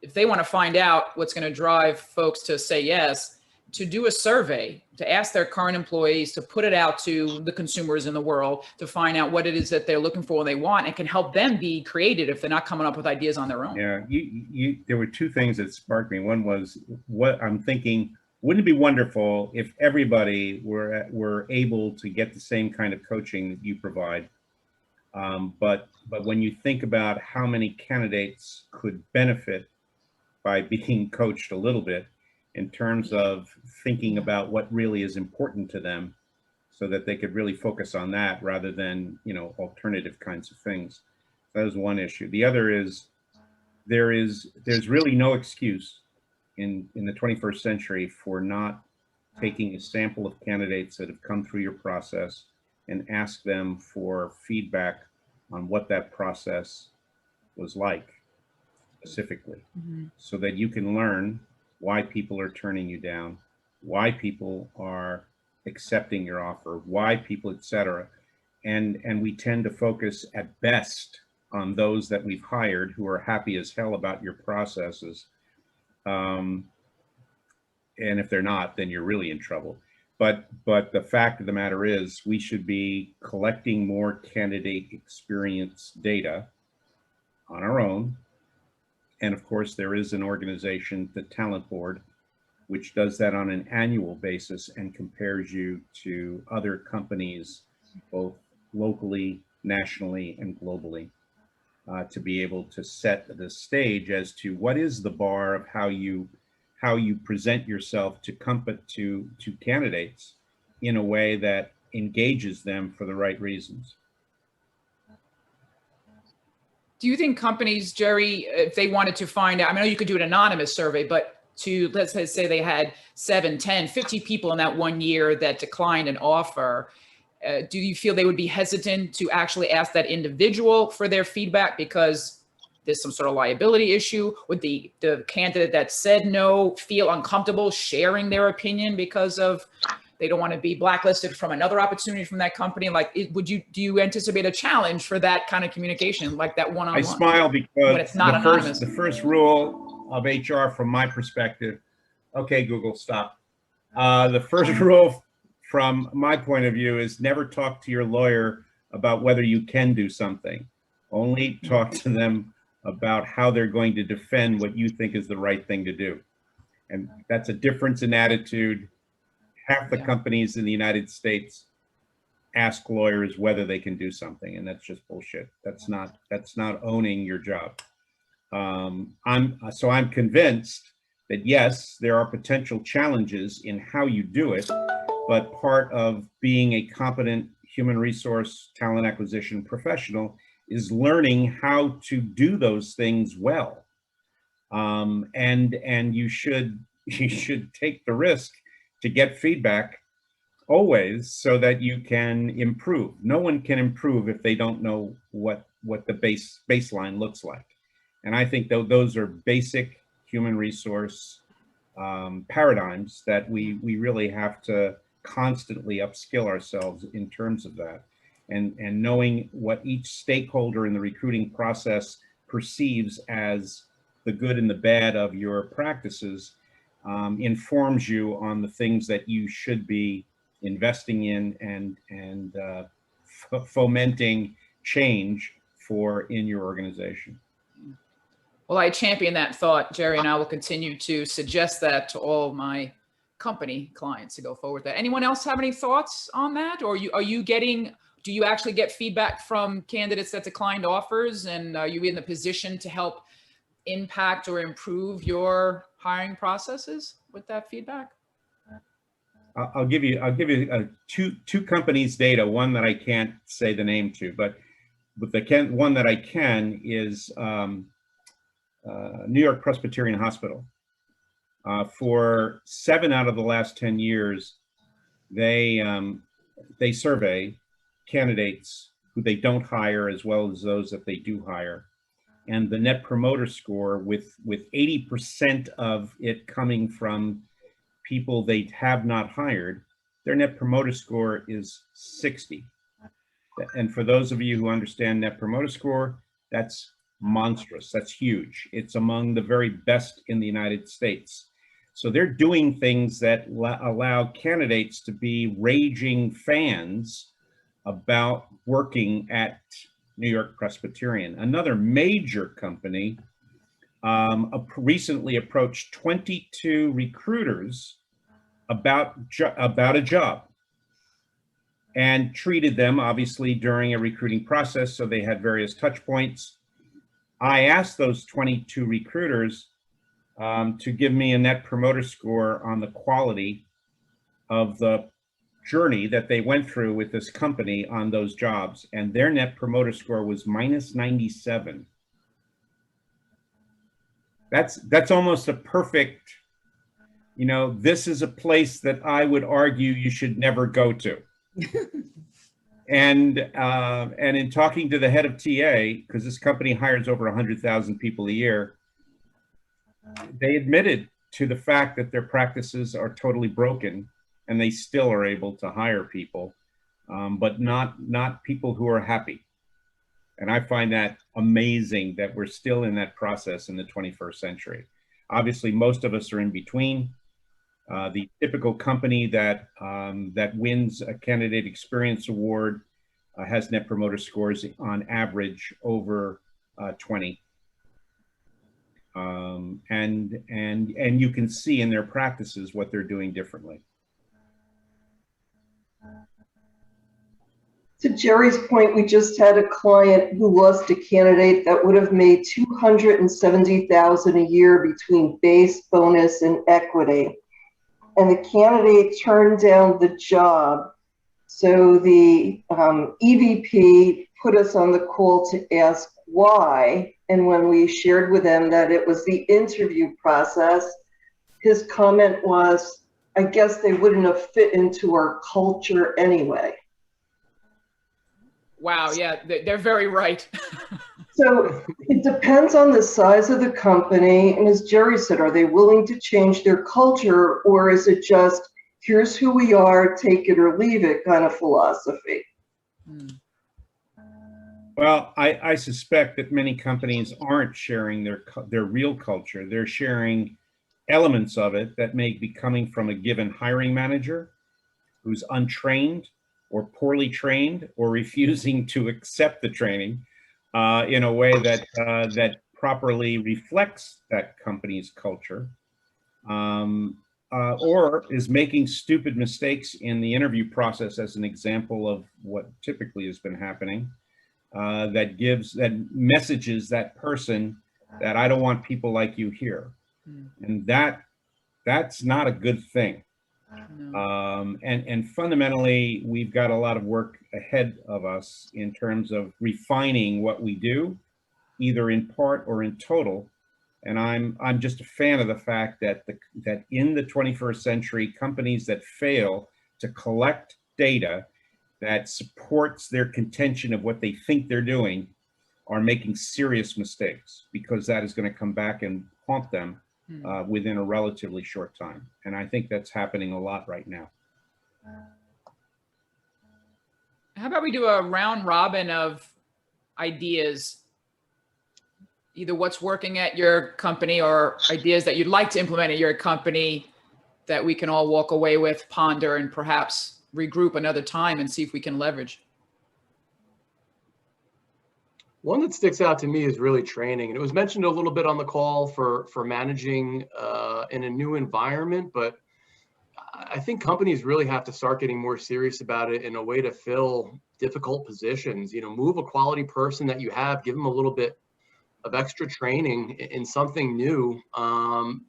if they want to find out what's going to drive folks to say yes, to do a survey, to ask their current employees, to put it out to the consumers in the world, to find out what it is that they're looking for and they want, and can help them be creative if they're not coming up with ideas on their own. Yeah, there were two things that sparked me. One was what I'm thinking, wouldn't it be wonderful if everybody were able to get the same kind of coaching that you provide? But when you think about how many candidates could benefit by being coached a little bit, in terms of thinking about what really is important to them, so that they could really focus on that rather than, alternative kinds of things. That is one issue. The other is there's really no excuse in the 21st century for not taking a sample of candidates that have come through your process and ask them for feedback on what that process was like specifically, so that you can learn why people are turning you down, why people are accepting your offer, why people, et cetera. And we tend to focus at best on those that we've hired who are happy as hell about your processes. And if they're not, then you're really in trouble. But the fact of the matter is, we should be collecting more candidate experience data on our own. And of course, there is an organization, the Talent Board, which does that on an annual basis and compares you to other companies, both locally, nationally, and globally, to be able to set the stage as to what is the bar of how you present yourself to candidates in a way that engages them for the right reasons. Do you think companies, Jerry, if they wanted to find out, I know you could do an anonymous survey, but let's say they had 7, 10, 50 people in that 1 year that declined an offer, do you feel they would be hesitant to actually ask that individual for their feedback because there's some sort of liability issue? Would the candidate that said no feel uncomfortable sharing their opinion because of they don't want to be blacklisted from another opportunity from that company? Like, do you anticipate a challenge for that kind of communication, like that one-on-one? I smile because it's not the first rule of HR from my perspective, okay, Google, stop. The first rule from my point of view is never talk to your lawyer about whether you can do something. Only talk to them about how they're going to defend what you think is the right thing to do. And that's a difference in attitude. Half the companies in the United States ask lawyers whether they can do something, and that's just bullshit. That's not owning your job. I'm convinced that yes, there are potential challenges in how you do it, but part of being a competent human resource talent acquisition professional is learning how to do those things well. And you should take the risk to get feedback always so that you can improve. No one can improve if they don't know what the baseline looks like. And I think those are basic human resource paradigms that we really have to constantly upskill ourselves in terms of that. And knowing what each stakeholder in the recruiting process perceives as the good and the bad of your practices informs you on the things that you should be investing in and fomenting change in your organization. Well, I champion that thought, Jerry, and I will continue to suggest that to all my company clients to go forward with that. Anyone else have any thoughts on that? Or do you actually get feedback from candidates that declined offers, and are you in the position to help impact or improve your hiring processes with that feedback? I'll give you two companies' data. One that I can't say the name to, but the one that I can is New York Presbyterian Hospital. For 7 out of the last 10 years, they survey candidates who they don't hire as well as those that they do hire. And the Net Promoter Score, with 80% of it coming from people they have not hired, their Net Promoter Score is 60. And for those of you who understand Net Promoter Score, that's monstrous. That's huge. It's among the very best in the United States. So they're doing things that allow candidates to be raging fans about working at New York Presbyterian. Another major company recently approached 22 recruiters about a job and treated them obviously during a recruiting process. So they had various touch points. I asked those 22 recruiters to give me a Net Promoter Score on the quality of the journey that they went through with this company on those jobs, and their Net Promoter Score was -97. That's almost a perfect, you know, this is a place that I would argue you should never go to. And in talking to the head of TA, because this company hires over 100,000 people a year, they admitted to the fact that their practices are totally broken, and they still are able to hire people, but not people who are happy. And I find that amazing that we're still in that process in the 21st century. Obviously, most of us are in between. The typical company that wins a Candidate Experience Award has Net Promoter Scores on average over 20. And you can see in their practices what they're doing differently. To Jerry's point, we just had a client who lost a candidate that would have made $270,000 a year between base, bonus, and equity. And the candidate turned down the job. So the EVP put us on the call to ask why. And when we shared with him that it was the interview process, his comment was, I guess they wouldn't have fit into our culture anyway. Wow, yeah, they're very right. So it depends on the size of the company. And as Jerry said, are they willing to change their culture, or is it just, here's who we are, take it or leave it kind of philosophy? Well, I suspect that many companies aren't sharing their real culture. They're sharing elements of it that may be coming from a given hiring manager who's untrained or poorly trained or refusing to accept the training in a way that that properly reflects that company's culture, or is making stupid mistakes in the interview process, as an example of what typically has been happening, that messages that person that I don't want people like you here. And that's not a good thing. No. And fundamentally, we've got a lot of work ahead of us in terms of refining what we do, either in part or in total. And I'm just a fan of the fact that that in the 21st century, companies that fail to collect data that supports their contention of what they think they're doing are making serious mistakes, because that is going to come back and haunt them within a relatively short time. And I think that's happening a lot right now. How about we do a round robin of ideas, either what's working at your company or ideas that you'd like to implement at your company that we can all walk away with, ponder, and perhaps regroup another time and see if we can leverage. One that sticks out to me is really training. And it was mentioned a little bit on the call for managing in a new environment, but I think companies really have to start getting more serious about it in a way to fill difficult positions. You know, move a quality person that you have, give them a little bit of extra training in something new,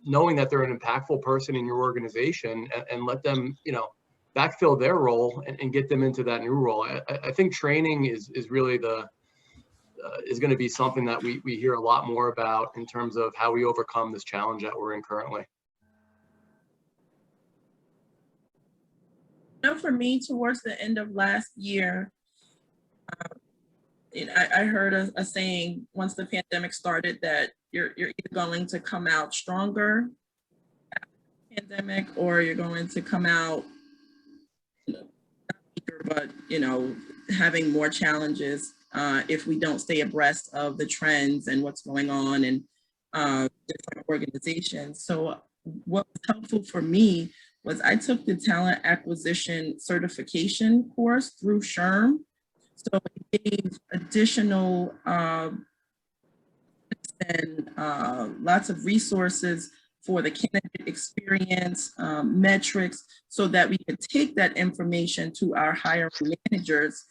knowing that they're an impactful person in your organization, and let them, backfill their role and get them into that new role. I think training is really is going to be something that we hear a lot more about in terms of how we overcome this challenge that we're in currently. For me, towards the end of last year, I heard a saying once the pandemic started that you're either going to come out stronger after the pandemic, or you're going to come out, not weaker, but having more challenges if we don't stay abreast of the trends and what's going on in different organizations. So what was helpful for me was I took the talent acquisition certification course through SHRM. So it gave additional and lots of resources for the candidate experience, metrics, so that we could take that information to our hiring managers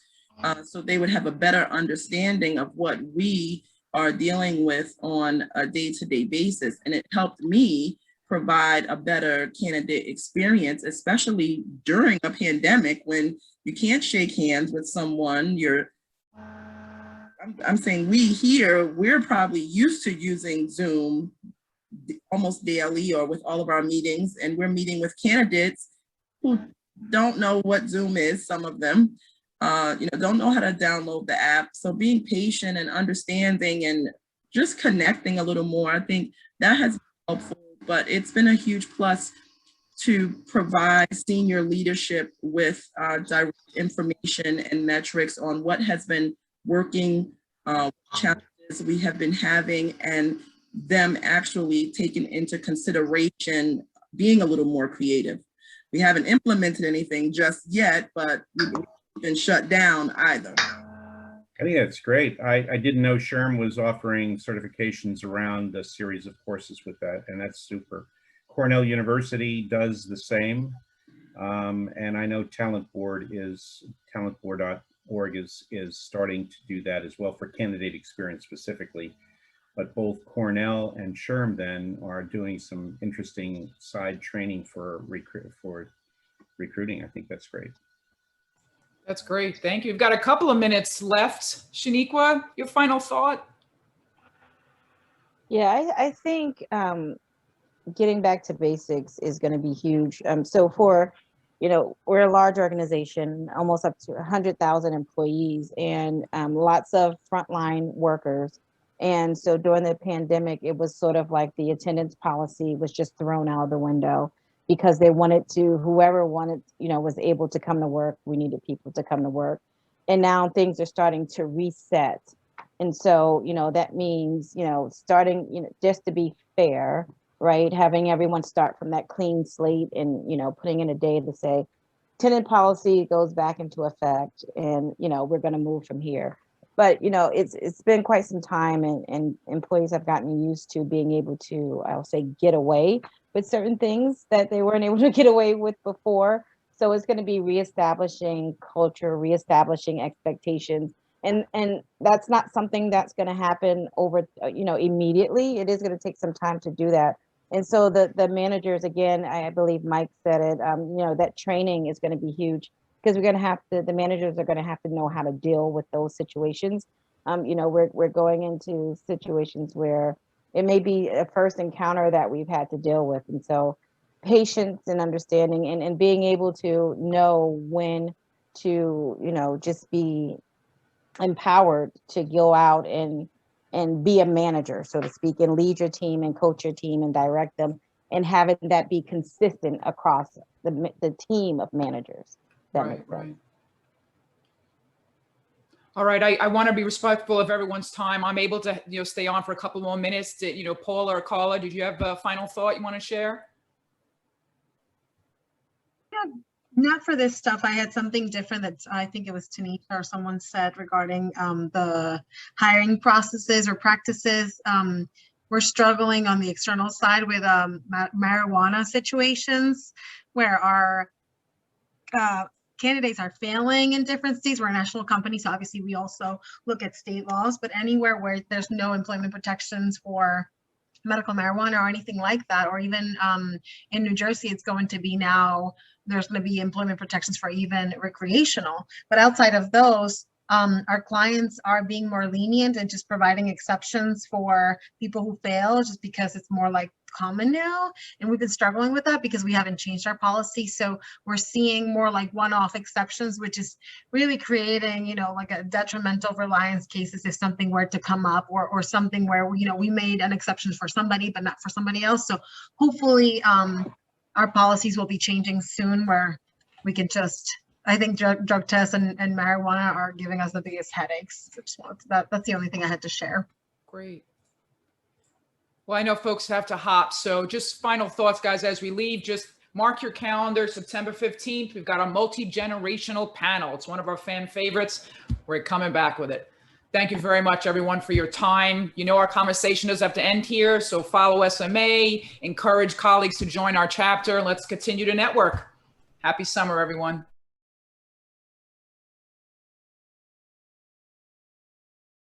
so they would have a better understanding of what we are dealing with on a day-to-day basis. And it helped me provide a better candidate experience, especially during a pandemic when you can't shake hands with someone. I'm saying we're probably used to using Zoom almost daily or with all of our meetings, and we're meeting with candidates who don't know what Zoom is, some of them, don't know how to download the app. So being patient and understanding and just connecting a little more, I think that has been helpful. But it's been a huge plus to provide senior leadership with direct information and metrics on what has been working, challenges we have been having, and them actually taking into consideration being a little more creative. We haven't implemented anything just yet, but we've been shut down either. I think that's great. I didn't know SHRM was offering certifications around a series of courses with that, and that's super. Cornell University does the same, and I know talentboard.org is starting to do that as well for candidate experience specifically. But both Cornell and SHRM then are doing some interesting side training for recruiting. I think that's great. That's great. Thank you. We've got a couple of minutes left. Shaniqua, your final thought? Yeah, I think getting back to basics is going to be huge. So we're a large organization, almost up to 100,000 employees, and lots of frontline workers. And so during the pandemic, it was sort of like the attendance policy was just thrown out of the window, because they wanted to, whoever wanted, was able to come to work. We needed people to come to work. And now things are starting to reset. And so, that means, starting, just to be fair, right? Having everyone start from that clean slate and, putting in a day to say, tenant policy goes back into effect and, we're going to move from here. But, it's been quite some time, and employees have gotten used to being able to, I'll say, get away with certain things that they weren't able to get away with before. So it's going to be reestablishing culture, reestablishing expectations. And that's not something that's going to happen over, immediately. It is going to take some time to do that. And so the managers, again, I believe Mike said it, that training is going to be huge, because the managers are going to have to know how to deal with those situations. We're going into situations where it may be a first encounter that we've had to deal with. And so patience and understanding and being able to know when to, just be empowered to go out and be a manager, so to speak, and lead your team and coach your team and direct them, and having that be consistent across the team of managers. Right. All right, I want to be respectful of everyone's time. I'm able to, stay on for a couple more minutes. Paula or Carla, did you have a final thought you want to share? Yeah, not for this stuff. I had something different that I think it was Tanisha or someone said regarding the hiring processes or practices. We're struggling on the external side with marijuana situations where our candidates are failing in different states. We're a national company, so obviously we also look at state laws, but anywhere where there's no employment protections for medical marijuana or anything like that, or even in New Jersey, it's going to be now, there's going to be employment protections for even recreational. But outside of those, our clients are being more lenient and just providing exceptions for people who fail, just because it's more like common now. And we've been struggling with that because we haven't changed our policy. So we're seeing more like one-off exceptions, which is really creating, you know, like a detrimental reliance cases if something were to come up, or something where, you know, we made an exception for somebody, but not for somebody else. So hopefully our policies will be changing soon, where we can just, I think drug tests and marijuana are giving us the biggest headaches. That's the only thing I had to share. Great. Well, I know folks have to hop. So just final thoughts, guys, as we leave, just mark your calendar, September 15th. We've got a multi-generational panel. It's one of our fan favorites. We're coming back with it. Thank you very much, everyone, for your time. You know, our conversation doesn't have to end here. So follow SMA, encourage colleagues to join our chapter, and let's continue to network. Happy summer, everyone.